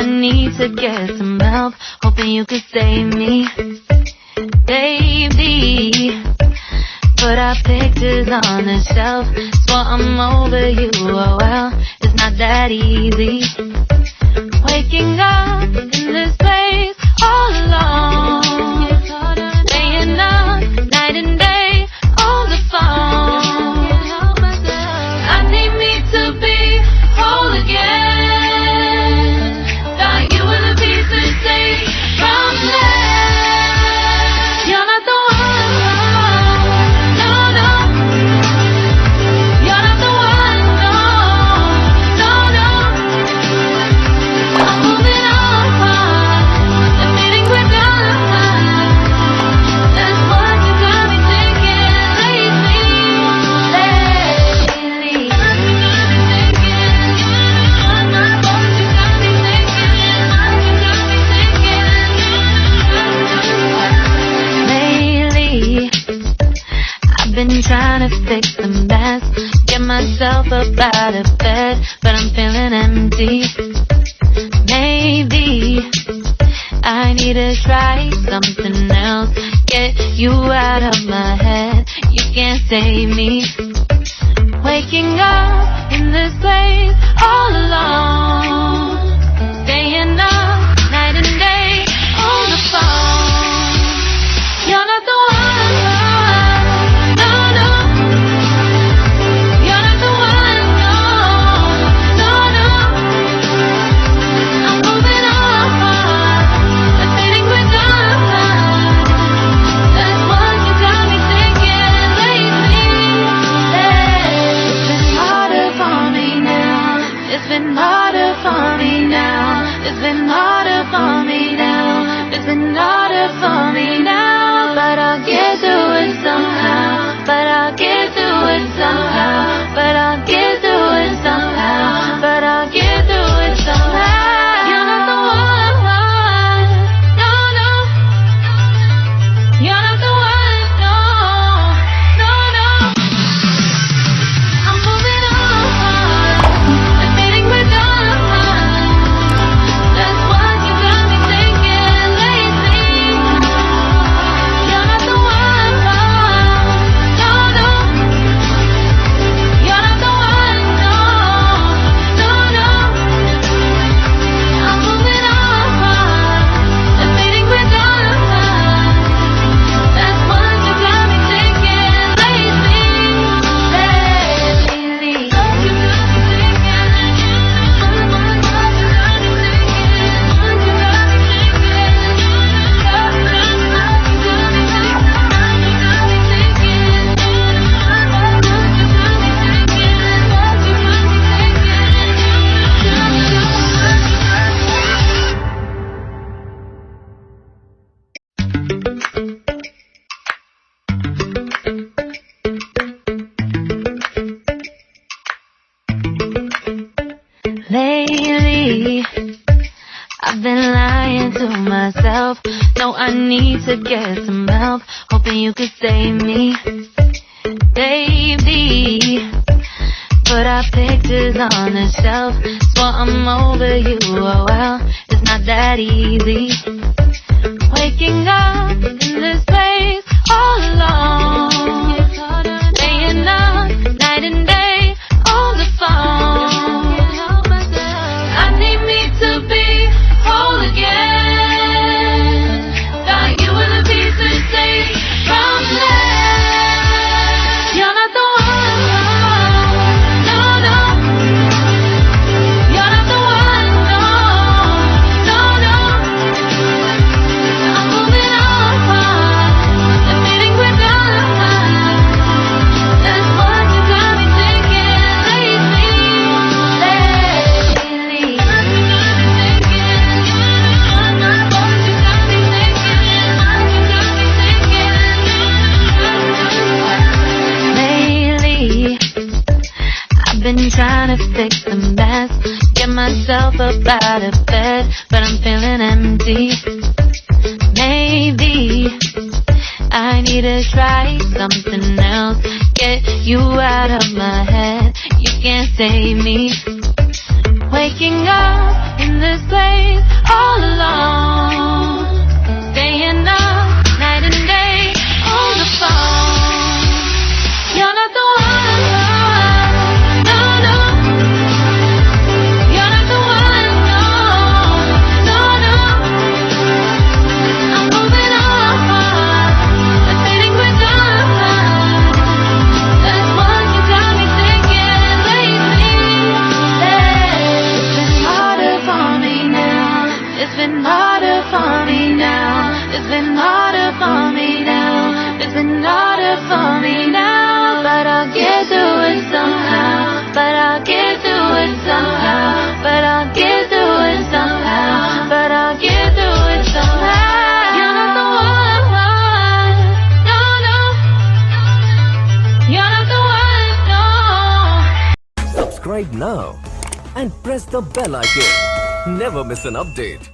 need to get some help, hoping you could save me, baby. Put our pictures on the shelf, swore I'm over you, oh well, it's not that easy. Waking up in this place all alone, staying up night and day on the phone. I need me to be whole again. Thought you were the piece to take from there. You're not the one, no, no. You're not the one, no, no, no. I'm moving on, the feelings we're done. That's what you got me thinking lately. I've been trying to fix the mess, get myself up out of bed, but I'm feeling empty. Maybe I need to try something else, get you out of my head, you can't save me. Waking up in this place all alone, staying up night and day on the phone. You're not the one, no, no. You're not the one, no, no, no. I'm moving on, the feelings we're done. That's what you got me thinking lately. It's been harder for me now. It's been harder for me now. It's been harder for me now. It's been harder for me now. But I'll get through it somehow. But I'll get through it somehow. But I'll get through it somehow. But I'll get through it somehow. You're not the one, no, no. You're not the one, no, no, no. I'm moving on, the feeling we're done. That's what you got me thinking lately. You're not the one, no, no. You're not the one, no, no, no. I'm moving on, the feeling we're done. That's what you got me thinking lately. Lately, I've been lying to myself. No, I need to get some help, hoping you could save me, baby. Put our pictures on the shelf, swore I'm over you, oh well, it's not that easy. Waking up in this place all alone, staying up night and day on the phone. I need me to be whole again. Thought you were the piece to take from there. You're not the one, no, no. You're not the one, no, no, no. I'm moving on, the feeling we're done. That's what you got me thinking lately. Lately, I've been trying to fix the mess, get myself up out of bed, but I'm feeling empty. Maybe I need to try something else, get you out of my head, you can't save me. Waking up in this place It's been harder for me now. It's been harder for me now. It's been harder for me now. But I'll get through it somehow. But I'll get through it somehow. But I'll get through it somehow. But I'll get through it somehow. You're not the one. No, no. You're not the one. No. Subscribe now and press the bell icon. Never miss an update.